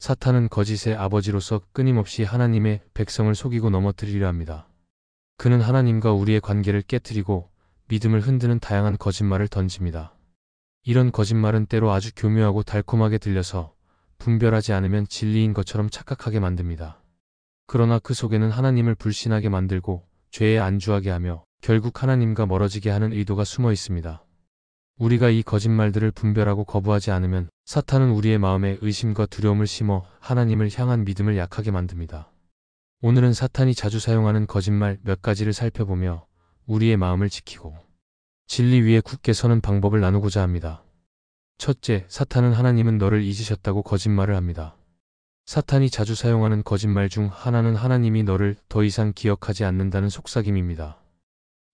사탄은 거짓의 아버지로서 끊임없이 하나님의 백성을 속이고 넘어뜨리려 합니다. 그는 하나님과 우리의 관계를 깨뜨리고 믿음을 흔드는 다양한 거짓말을 던집니다. 이런 거짓말은 때로 아주 교묘하고 달콤하게 들려서 분별하지 않으면 진리인 것처럼 착각하게 만듭니다. 그러나 그 속에는 하나님을 불신하게 만들고 죄에 안주하게 하며 결국 하나님과 멀어지게 하는 의도가 숨어 있습니다. 우리가 이 거짓말들을 분별하고 거부하지 않으면 사탄은 우리의 마음에 의심과 두려움을 심어 하나님을 향한 믿음을 약하게 만듭니다. 오늘은 사탄이 자주 사용하는 거짓말 몇 가지를 살펴보며 우리의 마음을 지키고 진리 위에 굳게 서는 방법을 나누고자 합니다. 첫째, 사탄은 하나님은 너를 잊으셨다고 거짓말을 합니다. 사탄이 자주 사용하는 거짓말 중 하나는 하나님이 너를 더 이상 기억하지 않는다는 속삭임입니다.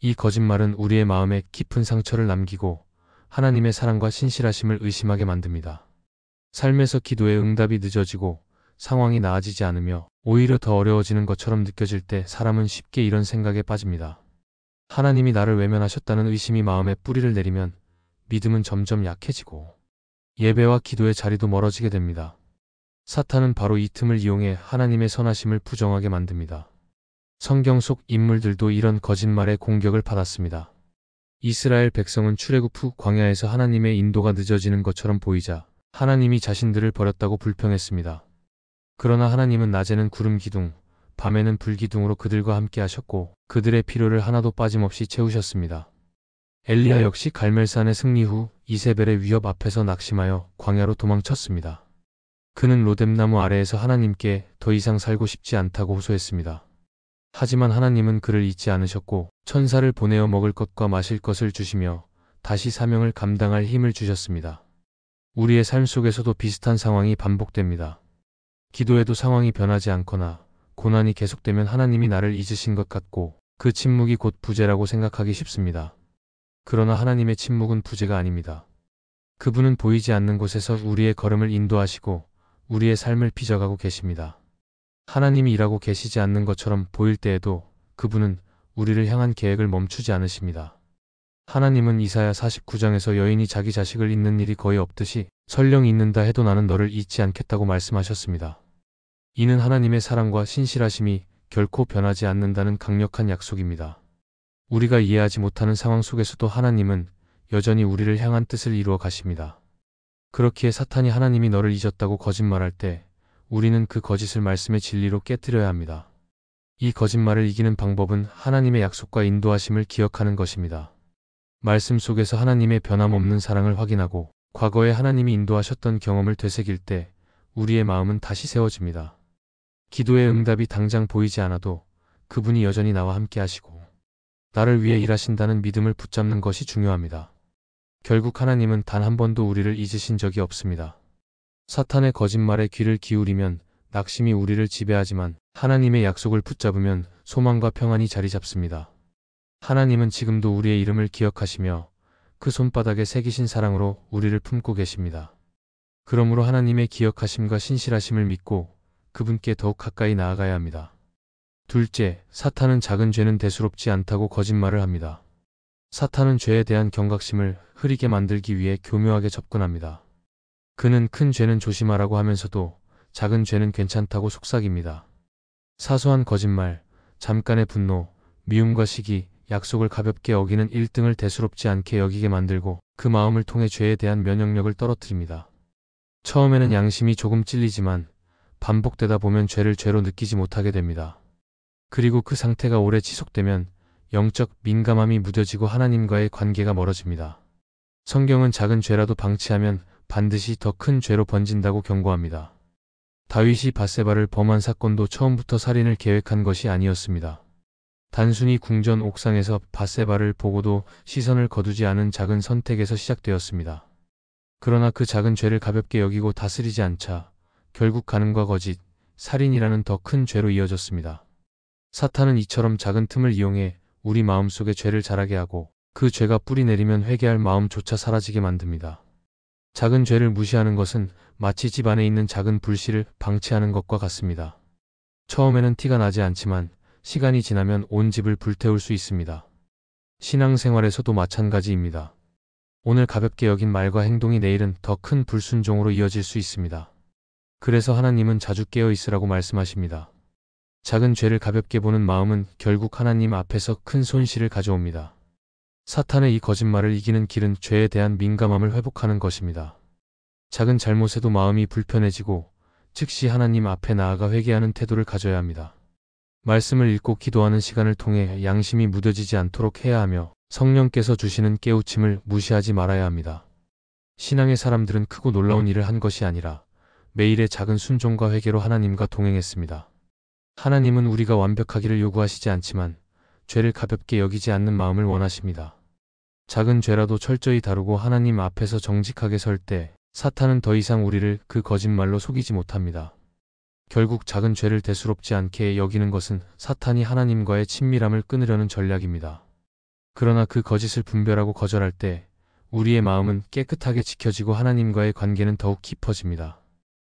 이 거짓말은 우리의 마음에 깊은 상처를 남기고 하나님의 사랑과 신실하심을 의심하게 만듭니다. 삶에서 기도의 응답이 늦어지고 상황이 나아지지 않으며 오히려 더 어려워지는 것처럼 느껴질 때 사람은 쉽게 이런 생각에 빠집니다. 하나님이 나를 외면하셨다는 의심이 마음에 뿌리를 내리면 믿음은 점점 약해지고 예배와 기도의 자리도 멀어지게 됩니다. 사탄은 바로 이 틈을 이용해 하나님의 선하심을 부정하게 만듭니다. 성경 속 인물들도 이런 거짓말의 공격을 받았습니다. 이스라엘 백성은 출애굽 후 광야에서 하나님의 인도가 늦어지는 것처럼 보이자 하나님이 자신들을 버렸다고 불평했습니다. 그러나 하나님은 낮에는 구름 기둥, 밤에는 불 기둥으로 그들과 함께 하셨고 그들의 필요를 하나도 빠짐없이 채우셨습니다. 엘리야 역시 갈멜산의 승리 후 이세벨의 위협 앞에서 낙심하여 광야로 도망쳤습니다. 그는 로뎀나무 아래에서 하나님께 더 이상 살고 싶지 않다고 호소했습니다. 하지만 하나님은 그를 잊지 않으셨고 천사를 보내어 먹을 것과 마실 것을 주시며 다시 사명을 감당할 힘을 주셨습니다. 우리의 삶 속에서도 비슷한 상황이 반복됩니다. 기도해도 상황이 변하지 않거나 고난이 계속되면 하나님이 나를 잊으신 것 같고 그 침묵이 곧 부재라고 생각하기 쉽습니다. 그러나 하나님의 침묵은 부재가 아닙니다. 그분은 보이지 않는 곳에서 우리의 걸음을 인도하시고 우리의 삶을 빚어가고 계십니다. 하나님이 일하고 계시지 않는 것처럼 보일 때에도 그분은 우리를 향한 계획을 멈추지 않으십니다. 하나님은 이사야 49장에서 여인이 자기 자식을 잊는 일이 거의 없듯이 설령 잊는다 해도 나는 너를 잊지 않겠다고 말씀하셨습니다. 이는 하나님의 사랑과 신실하심이 결코 변하지 않는다는 강력한 약속입니다. 우리가 이해하지 못하는 상황 속에서도 하나님은 여전히 우리를 향한 뜻을 이루어 가십니다. 그렇기에 사탄이 하나님이 너를 잊었다고 거짓말할 때 우리는 그 거짓을 말씀의 진리로 깨뜨려야 합니다. 이 거짓말을 이기는 방법은 하나님의 약속과 인도하심을 기억하는 것입니다. 말씀 속에서 하나님의 변함없는 사랑을 확인하고 과거에 하나님이 인도하셨던 경험을 되새길 때 우리의 마음은 다시 세워집니다. 기도의 응답이 당장 보이지 않아도 그분이 여전히 나와 함께 하시고 나를 위해 일하신다는 믿음을 붙잡는 것이 중요합니다. 결국 하나님은 단 한 번도 우리를 잊으신 적이 없습니다. 사탄의 거짓말에 귀를 기울이면 낙심이 우리를 지배하지만 하나님의 약속을 붙잡으면 소망과 평안이 자리 잡습니다. 하나님은 지금도 우리의 이름을 기억하시며 그 손바닥에 새기신 사랑으로 우리를 품고 계십니다. 그러므로 하나님의 기억하심과 신실하심을 믿고 그분께 더욱 가까이 나아가야 합니다. 둘째, 사탄은 작은 죄는 대수롭지 않다고 거짓말을 합니다. 사탄은 죄에 대한 경각심을 흐리게 만들기 위해 교묘하게 접근합니다. 그는 큰 죄는 조심하라고 하면서도 작은 죄는 괜찮다고 속삭입니다. 사소한 거짓말, 잠깐의 분노, 미움과 시기, 약속을 가볍게 어기는 1등을 대수롭지 않게 여기게 만들고 그 마음을 통해 죄에 대한 면역력을 떨어뜨립니다. 처음에는 양심이 조금 찔리지만 반복되다 보면 죄를 죄로 느끼지 못하게 됩니다. 그리고 그 상태가 오래 지속되면 영적 민감함이 무뎌지고 하나님과의 관계가 멀어집니다. 성경은 작은 죄라도 방치하면 반드시 더 큰 죄로 번진다고 경고합니다. 다윗이 밧세바를 범한 사건도 처음부터 살인을 계획한 것이 아니었습니다. 단순히 궁전 옥상에서 밧세바를 보고도 시선을 거두지 않은 작은 선택에서 시작되었습니다. 그러나 그 작은 죄를 가볍게 여기고 다스리지 않자 결국 간음과 거짓, 살인이라는 더 큰 죄로 이어졌습니다. 사탄은 이처럼 작은 틈을 이용해 우리 마음속에 죄를 자라게 하고 그 죄가 뿌리 내리면 회개할 마음조차 사라지게 만듭니다. 작은 죄를 무시하는 것은 마치 집 안에 있는 작은 불씨를 방치하는 것과 같습니다. 처음에는 티가 나지 않지만 시간이 지나면 온 집을 불태울 수 있습니다. 신앙생활에서도 마찬가지입니다. 오늘 가볍게 여긴 말과 행동이 내일은 더 큰 불순종으로 이어질 수 있습니다. 그래서 하나님은 자주 깨어 있으라고 말씀하십니다. 작은 죄를 가볍게 보는 마음은 결국 하나님 앞에서 큰 손실을 가져옵니다. 사탄의 이 거짓말을 이기는 길은 죄에 대한 민감함을 회복하는 것입니다. 작은 잘못에도 마음이 불편해지고 즉시 하나님 앞에 나아가 회개하는 태도를 가져야 합니다. 말씀을 읽고 기도하는 시간을 통해 양심이 무뎌지지 않도록 해야 하며 성령께서 주시는 깨우침을 무시하지 말아야 합니다. 신앙의 사람들은 크고 놀라운 일을 한 것이 아니라 매일의 작은 순종과 회개로 하나님과 동행했습니다. 하나님은 우리가 완벽하기를 요구하시지 않지만 죄를 가볍게 여기지 않는 마음을 원하십니다. 작은 죄라도 철저히 다루고 하나님 앞에서 정직하게 설 때 사탄은 더 이상 우리를 그 거짓말로 속이지 못합니다. 결국 작은 죄를 대수롭지 않게 여기는 것은 사탄이 하나님과의 친밀함을 끊으려는 전략입니다. 그러나 그 거짓을 분별하고 거절할 때 우리의 마음은 깨끗하게 지켜지고 하나님과의 관계는 더욱 깊어집니다.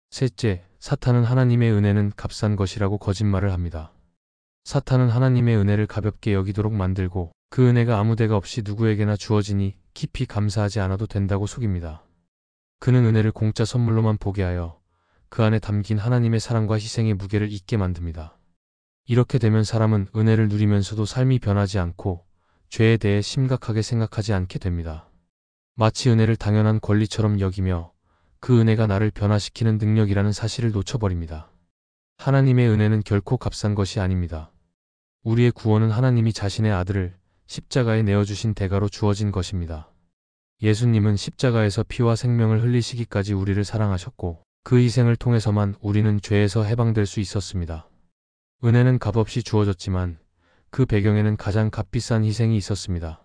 셋째, 사탄은 하나님의 은혜는 값싼 것이라고 거짓말을 합니다. 사탄은 하나님의 은혜를 가볍게 여기도록 만들고 그 은혜가 아무 데가 없이 누구에게나 주어지니 깊이 감사하지 않아도 된다고 속입니다. 그는 은혜를 공짜 선물로만 보게 하여 그 안에 담긴 하나님의 사랑과 희생의 무게를 잊게 만듭니다. 이렇게 되면 사람은 은혜를 누리면서도 삶이 변하지 않고 죄에 대해 심각하게 생각하지 않게 됩니다. 마치 은혜를 당연한 권리처럼 여기며 그 은혜가 나를 변화시키는 능력이라는 사실을 놓쳐버립니다. 하나님의 은혜는 결코 값싼 것이 아닙니다. 우리의 구원은 하나님이 자신의 아들을 십자가에 내어주신 대가로 주어진 것입니다. 예수님은 십자가에서 피와 생명을 흘리시기까지 우리를 사랑하셨고 그 희생을 통해서만 우리는 죄에서 해방될 수 있었습니다. 은혜는 값없이 주어졌지만 그 배경에는 가장 값비싼 희생이 있었습니다.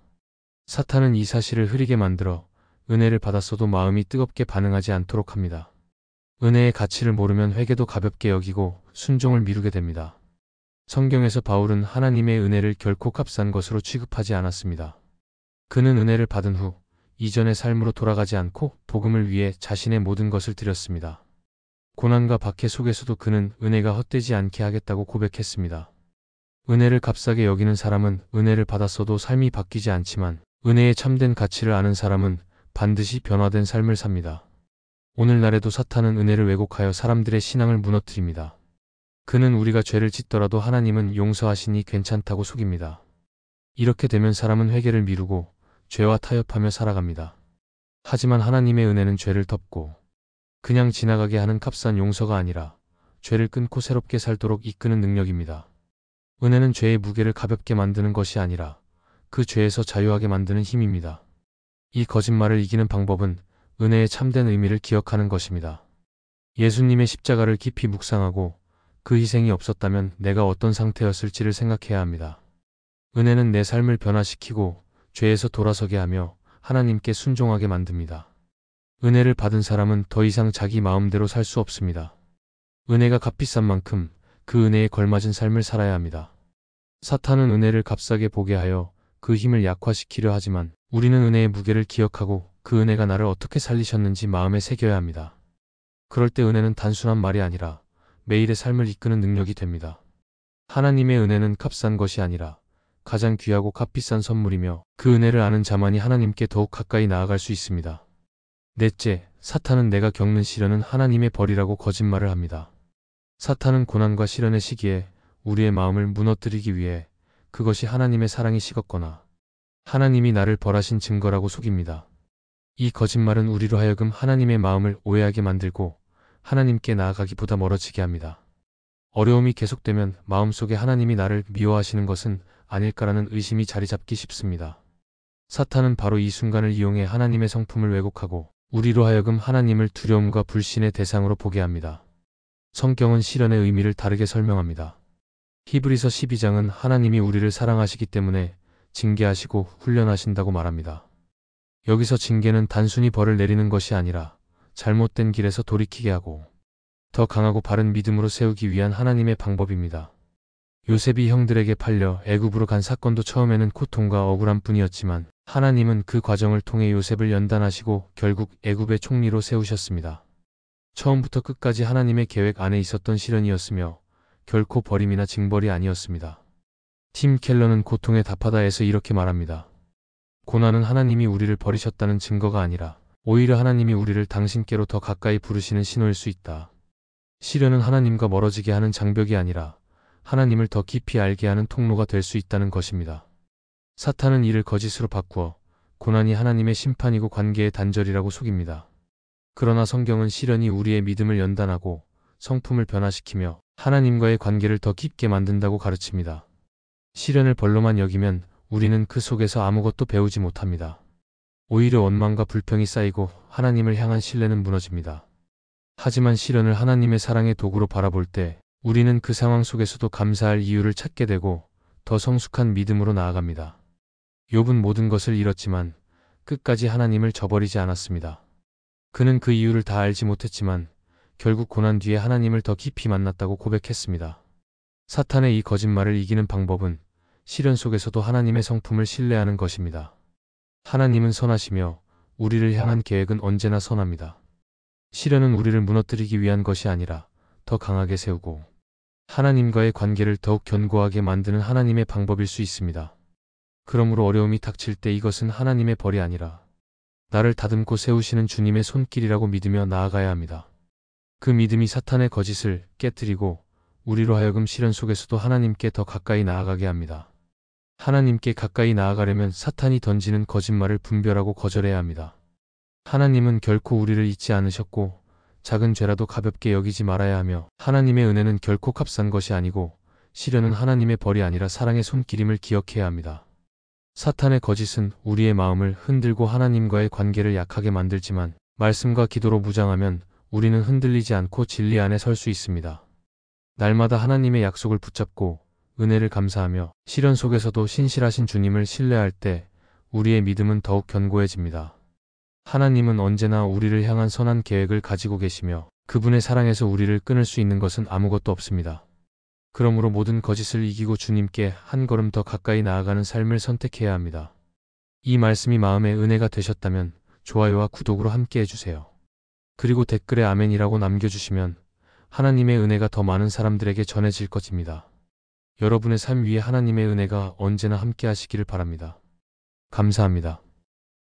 사탄은 이 사실을 흐리게 만들어 은혜를 받았어도 마음이 뜨겁게 반응하지 않도록 합니다. 은혜의 가치를 모르면 회개도 가볍게 여기고 순종을 미루게 됩니다. 성경에서 바울은 하나님의 은혜를 결코 값싼 것으로 취급하지 않았습니다. 그는 은혜를 받은 후 이전의 삶으로 돌아가지 않고 복음을 위해 자신의 모든 것을 드렸습니다. 고난과 박해 속에서도 그는 은혜가 헛되지 않게 하겠다고 고백했습니다. 은혜를 값싸게 여기는 사람은 은혜를 받았어도 삶이 바뀌지 않지만 은혜의 참된 가치를 아는 사람은 반드시 변화된 삶을 삽니다. 오늘날에도 사탄은 은혜를 왜곡하여 사람들의 신앙을 무너뜨립니다. 그는 우리가 죄를 짓더라도 하나님은 용서하시니 괜찮다고 속입니다. 이렇게 되면 사람은 회개를 미루고 죄와 타협하며 살아갑니다. 하지만 하나님의 은혜는 죄를 덮고 그냥 지나가게 하는 값싼 용서가 아니라 죄를 끊고 새롭게 살도록 이끄는 능력입니다. 은혜는 죄의 무게를 가볍게 만드는 것이 아니라 그 죄에서 자유하게 만드는 힘입니다. 이 거짓말을 이기는 방법은 은혜의 참된 의미를 기억하는 것입니다. 예수님의 십자가를 깊이 묵상하고 그 희생이 없었다면 내가 어떤 상태였을지를 생각해야 합니다. 은혜는 내 삶을 변화시키고 죄에서 돌아서게 하며 하나님께 순종하게 만듭니다. 은혜를 받은 사람은 더 이상 자기 마음대로 살 수 없습니다. 은혜가 값비싼 만큼 그 은혜에 걸맞은 삶을 살아야 합니다. 사탄은 은혜를 값싸게 보게 하여 그 힘을 약화시키려 하지만 우리는 은혜의 무게를 기억하고 그 은혜가 나를 어떻게 살리셨는지 마음에 새겨야 합니다. 그럴 때 은혜는 단순한 말이 아니라 매일의 삶을 이끄는 능력이 됩니다. 하나님의 은혜는 값싼 것이 아니라 가장 귀하고 값비싼 선물이며 그 은혜를 아는 자만이 하나님께 더욱 가까이 나아갈 수 있습니다. 넷째, 사탄은 내가 겪는 시련은 하나님의 벌이라고 거짓말을 합니다. 사탄은 고난과 시련의 시기에 우리의 마음을 무너뜨리기 위해 그것이 하나님의 사랑이 식었거나 하나님이 나를 벌하신 증거라고 속입니다. 이 거짓말은 우리로 하여금 하나님의 마음을 오해하게 만들고 하나님께 나아가기보다 멀어지게 합니다. 어려움이 계속되면 마음속에 하나님이 나를 미워하시는 것은 아닐까라는 의심이 자리 잡기 쉽습니다. 사탄은 바로 이 순간을 이용해 하나님의 성품을 왜곡하고 우리로 하여금 하나님을 두려움과 불신의 대상으로 보게 합니다. 성경은 시련의 의미를 다르게 설명합니다. 히브리서 12장은 하나님이 우리를 사랑하시기 때문에 징계하시고 훈련하신다고 말합니다. 여기서 징계는 단순히 벌을 내리는 것이 아니라 잘못된 길에서 돌이키게 하고 더 강하고 바른 믿음으로 세우기 위한 하나님의 방법입니다. 요셉이 형들에게 팔려 애굽으로 간 사건도 처음에는 고통과 억울함 뿐이었지만 하나님은 그 과정을 통해 요셉을 연단하시고 결국 애굽의 총리로 세우셨습니다. 처음부터 끝까지 하나님의 계획 안에 있었던 시련이었으며 결코 버림이나 징벌이 아니었습니다. 팀 켈러는 고통의 답하다에서 이렇게 말합니다. 고난은 하나님이 우리를 버리셨다는 증거가 아니라 오히려 하나님이 우리를 당신께로 더 가까이 부르시는 신호일 수 있다. 시련은 하나님과 멀어지게 하는 장벽이 아니라 하나님을 더 깊이 알게 하는 통로가 될 수 있다는 것입니다. 사탄은 이를 거짓으로 바꾸어 고난이 하나님의 심판이고 관계의 단절이라고 속입니다. 그러나 성경은 시련이 우리의 믿음을 연단하고 성품을 변화시키며 하나님과의 관계를 더 깊게 만든다고 가르칩니다. 시련을 벌로만 여기면 우리는 그 속에서 아무것도 배우지 못합니다. 오히려 원망과 불평이 쌓이고 하나님을 향한 신뢰는 무너집니다. 하지만 시련을 하나님의 사랑의 도구로 바라볼 때 우리는 그 상황 속에서도 감사할 이유를 찾게 되고 더 성숙한 믿음으로 나아갑니다. 욥은 모든 것을 잃었지만 끝까지 하나님을 저버리지 않았습니다. 그는 그 이유를 다 알지 못했지만 결국 고난 뒤에 하나님을 더 깊이 만났다고 고백했습니다. 사탄의 이 거짓말을 이기는 방법은 시련 속에서도 하나님의 성품을 신뢰하는 것입니다. 하나님은 선하시며 우리를 향한 계획은 언제나 선합니다. 시련은 우리를 무너뜨리기 위한 것이 아니라 더 강하게 세우고 하나님과의 관계를 더욱 견고하게 만드는 하나님의 방법일 수 있습니다. 그러므로 어려움이 닥칠 때 이것은 하나님의 벌이 아니라 나를 다듬고 세우시는 주님의 손길이라고 믿으며 나아가야 합니다. 그 믿음이 사탄의 거짓을 깨뜨리고 우리로 하여금 시련 속에서도 하나님께 더 가까이 나아가게 합니다. 하나님께 가까이 나아가려면 사탄이 던지는 거짓말을 분별하고 거절해야 합니다. 하나님은 결코 우리를 잊지 않으셨고 작은 죄라도 가볍게 여기지 말아야 하며 하나님의 은혜는 결코 값싼 것이 아니고 시련은 하나님의 벌이 아니라 사랑의 손길임을 기억해야 합니다. 사탄의 거짓은 우리의 마음을 흔들고 하나님과의 관계를 약하게 만들지만 말씀과 기도로 무장하면 우리는 흔들리지 않고 진리 안에 설 수 있습니다. 날마다 하나님의 약속을 붙잡고 은혜를 감사하며 시련 속에서도 신실하신 주님을 신뢰할 때 우리의 믿음은 더욱 견고해집니다. 하나님은 언제나 우리를 향한 선한 계획을 가지고 계시며 그분의 사랑에서 우리를 끊을 수 있는 것은 아무것도 없습니다. 그러므로 모든 거짓을 이기고 주님께 한 걸음 더 가까이 나아가는 삶을 선택해야 합니다. 이 말씀이 마음의 은혜가 되셨다면 좋아요와 구독으로 함께 해주세요. 그리고 댓글에 아멘이라고 남겨주시면 하나님의 은혜가 더 많은 사람들에게 전해질 것입니다. 여러분의 삶 위에 하나님의 은혜가 언제나 함께 하시기를 바랍니다. 감사합니다.